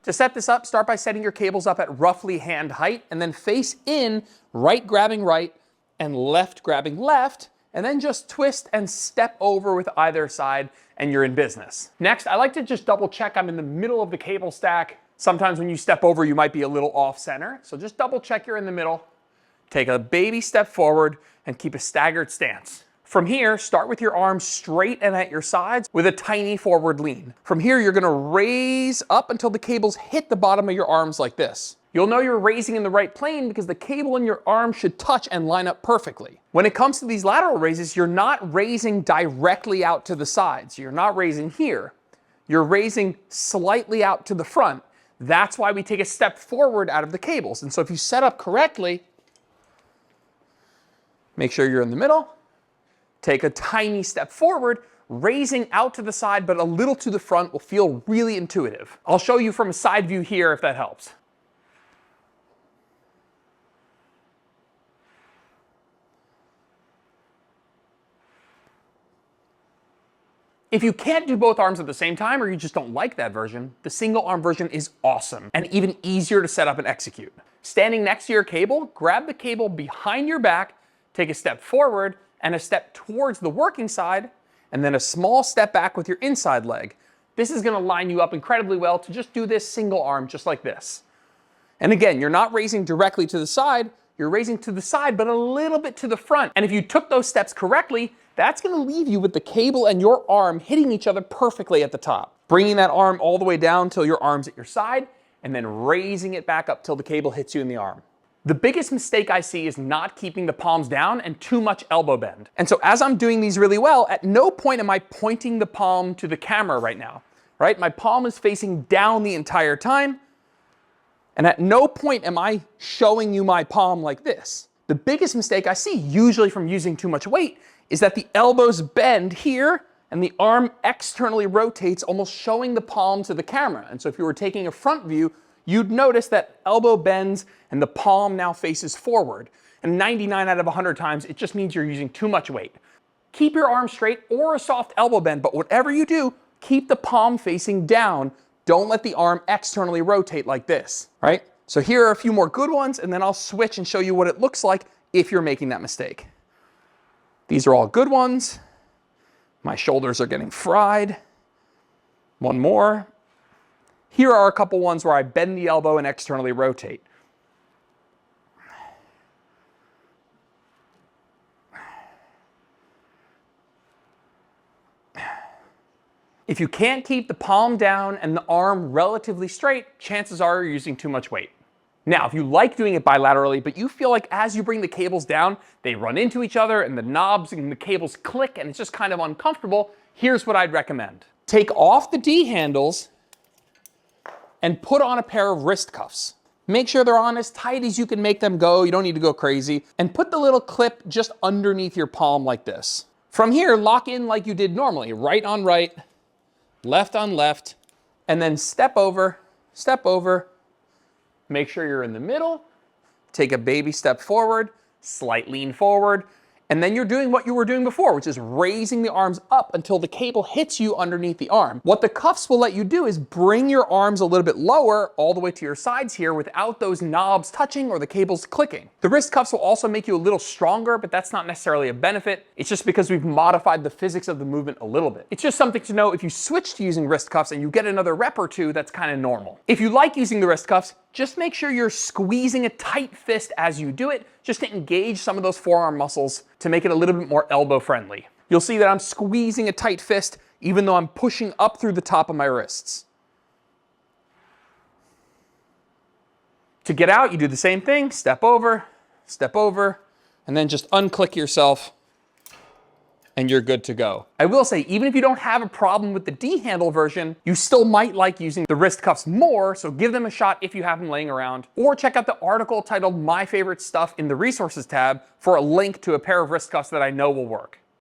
To set this up, start by setting your cables up at roughly hand height and then face in, right grabbing right and left grabbing left, and then just twist and step over with either side and you're in business. Next, I like to just double check I'm in the middle of the cable stack. Sometimes when you step over, you might be a little off center. So just double check you're in the middle. Take a baby step forward and keep a staggered stance. From here, start with your arms straight and at your sides with a tiny forward lean. From here, you're gonna raise up until the cables hit the bottom of your arms like this. You'll know you're raising in the right plane because the cable in your arm should touch and line up perfectly. When it comes to these lateral raises, you're not raising directly out to the sides. You're not raising here. You're raising slightly out to the front. That's why we take a step forward out of the cables. And so if you set up correctly, make sure you're in the middle, take a tiny step forward, raising out to the side but a little to the front will feel really intuitive. I'll show you from a side view here if that helps. If you can't do both arms at the same time or you just don't like that version, the single arm version is awesome and even easier to set up and execute. Standing next to your cable, grab the cable behind your back, take a step forward and a step towards the working side, and then a small step back with your inside leg. This is gonna line you up incredibly well to just do this single arm just like this. And again, you're not raising directly to the side, you're raising to the side but a little bit to the front. And if you took those steps correctly, that's gonna leave you with the cable and your arm hitting each other perfectly at the top. Bringing that arm all the way down till your arm's at your side, and then raising it back up till the cable hits you in the arm. The biggest mistake I see is not keeping the palms down and too much elbow bend. And so as I'm doing these really well, at no point am I pointing the palm to the camera right now, right? My palm is facing down the entire time, and at no point am I showing you my palm like this. The biggest mistake I see, usually from using too much weight, is that the elbows bend here and the arm externally rotates, almost showing the palm to the camera. And so if you were taking a front view, you'd notice that elbow bends and the palm now faces forward. And 99 out of 100 times, it just means you're using too much weight. Keep your arm straight or a soft elbow bend, but whatever you do, keep the palm facing down. Don't let the arm externally rotate like this, right? So here are a few more good ones, and then I'll switch and show you what it looks like if you're making that mistake. These are all good ones. My shoulders are getting fried. One more. Here are a couple ones where I bend the elbow and externally rotate. If you can't keep the palm down and the arm relatively straight, chances are you're using too much weight. Now, if you like doing it bilaterally, but you feel like as you bring the cables down, they run into each other and the knobs and the cables click and it's just kind of uncomfortable, here's what I'd recommend. Take off the D handles and put on a pair of wrist cuffs. Make sure they're on as tight as you can make them go. You don't need to go crazy. And put the little clip just underneath your palm like this. From here, lock in like you did normally, right on right, left on left, and then step over, make sure you're in the middle, take a baby step forward, slight lean forward, and then you're doing what you were doing before, which is raising the arms up until the cable hits you underneath the arm. What the cuffs will let you do is bring your arms a little bit lower all the way to your sides here without those knobs touching or the cables clicking. The wrist cuffs will also make you a little stronger, but that's not necessarily a benefit. It's just because we've modified the physics of the movement a little bit. It's just something to know if you switch to using wrist cuffs and you get another rep or two, that's kind of normal. If you like using the wrist cuffs, just make sure you're squeezing a tight fist as you do it, just to engage some of those forearm muscles to make it a little bit more elbow friendly. You'll see that I'm squeezing a tight fist even though I'm pushing up through the top of my wrists. To get out, you do the same thing, step over, and then just unclick yourself and you're good to go. I will say, even if you don't have a problem with the D handle version, you still might like using the wrist cuffs more, so give them a shot if you have them laying around, or check out the article titled My Favorite Stuff in the Resources tab for a link to a pair of wrist cuffs that I know will work.